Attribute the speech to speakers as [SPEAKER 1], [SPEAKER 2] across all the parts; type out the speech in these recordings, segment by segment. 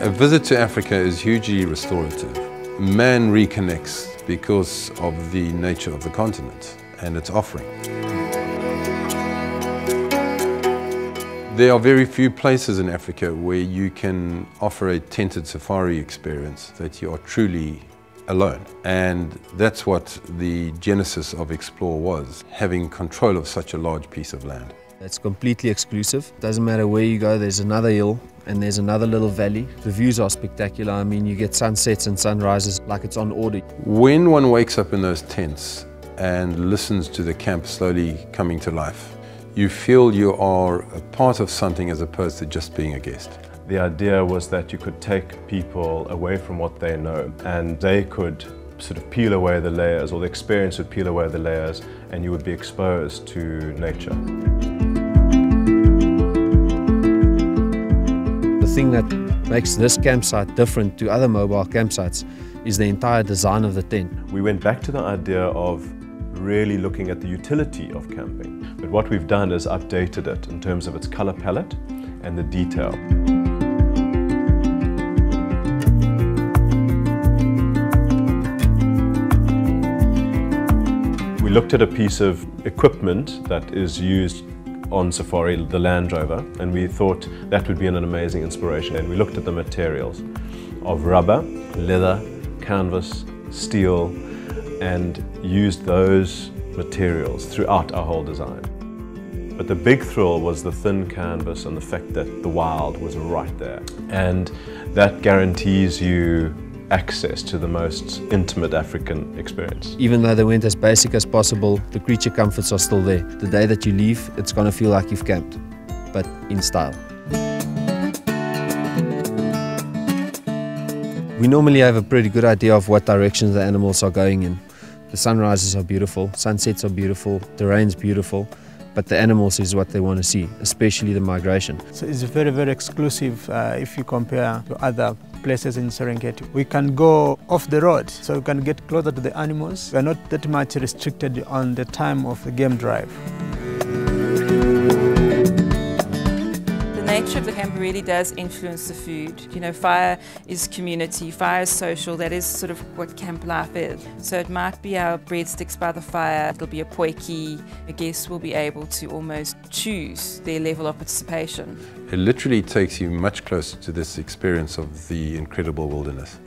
[SPEAKER 1] A visit to Africa is hugely restorative. Man reconnects because of the nature of the continent and its offering. There are very few places in Africa where you can offer a tented safari experience that you are truly alone. And that's what the genesis of Explore was, having control of such a large piece of land.
[SPEAKER 2] It's completely exclusive. Doesn't matter where you go, there's another hill and there's another little valley. The views are spectacular. I mean, you get sunsets and sunrises like it's on order.
[SPEAKER 1] When one wakes up in those tents and listens to the camp slowly coming to life, you feel you are a part of something as opposed to just being a guest.
[SPEAKER 3] The idea was that you could take people away from what they know and they could sort of peel away the layers, or the experience would peel away the layers, and you would be exposed to nature.
[SPEAKER 2] The thing that makes this campsite different to other mobile campsites is the entire design of the tent.
[SPEAKER 3] We went back to the idea of really looking at the utility of camping, but what we've done is updated it in terms of its color palette and the detail. We looked at a piece of equipment that is used on safari, the Land Rover, and we thought that would be an amazing inspiration. And we looked at the materials of rubber, leather, canvas, steel, and used those materials throughout our whole design. But the big thrill was the thin canvas and the fact that the wild was right there. And that guarantees you access to the most intimate African experience.
[SPEAKER 2] Even though they went as basic as possible, the creature comforts are still there. The day that you leave, it's going to feel like you've camped, but in style. We normally have a pretty good idea of what directions the animals are going in. The sunrises are beautiful, sunsets are beautiful, terrain's beautiful, but the animals is what they want to see, especially the migration.
[SPEAKER 4] So it's very, very exclusive if you compare to other places in Serengeti. We can go off the road, so we can get closer to the animals. We are not that much restricted on the time of the game drive.
[SPEAKER 5] The nature of the camp really does influence the food. You know, fire is community, fire is social, that is sort of what camp life is. So it might be our breadsticks by the fire, it'll be a potjie. A guest will be able to almost choose their level of participation.
[SPEAKER 1] It literally takes you much closer to this experience of the incredible wilderness.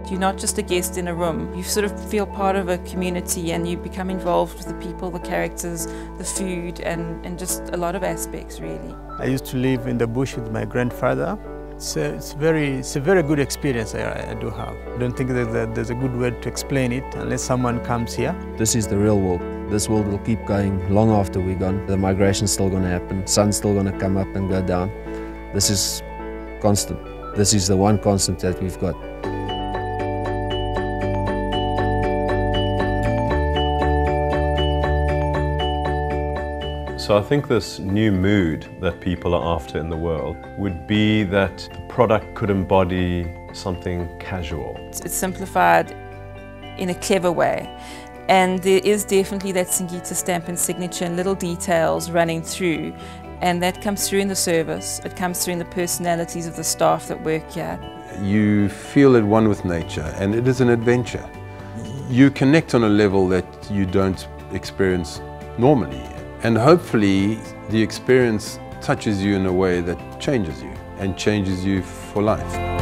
[SPEAKER 5] You're not just a guest in a room, you sort of feel part of a community and you become involved with the people, the characters, the food and just a lot of aspects really.
[SPEAKER 4] I used to live in the bush with my grandfather. It's a very good experience I do have. I don't think that there's a good word to explain it unless someone comes here.
[SPEAKER 2] This is the real world. This world will keep going long after we're gone. The migration's still going to happen, sun's still going to come up and go down. This is constant. This is the one constant that we've got.
[SPEAKER 3] So I think this new mood that people are after in the world would be that the product could embody something casual.
[SPEAKER 5] It's simplified in a clever way. And there is definitely that Singita stamp and signature and little details running through. And that comes through in the service, it comes through in the personalities of the staff that work here.
[SPEAKER 1] You feel at one with nature, and it is an adventure. You connect on a level that you don't experience normally. And hopefully the experience touches you in a way that changes you and changes you for life.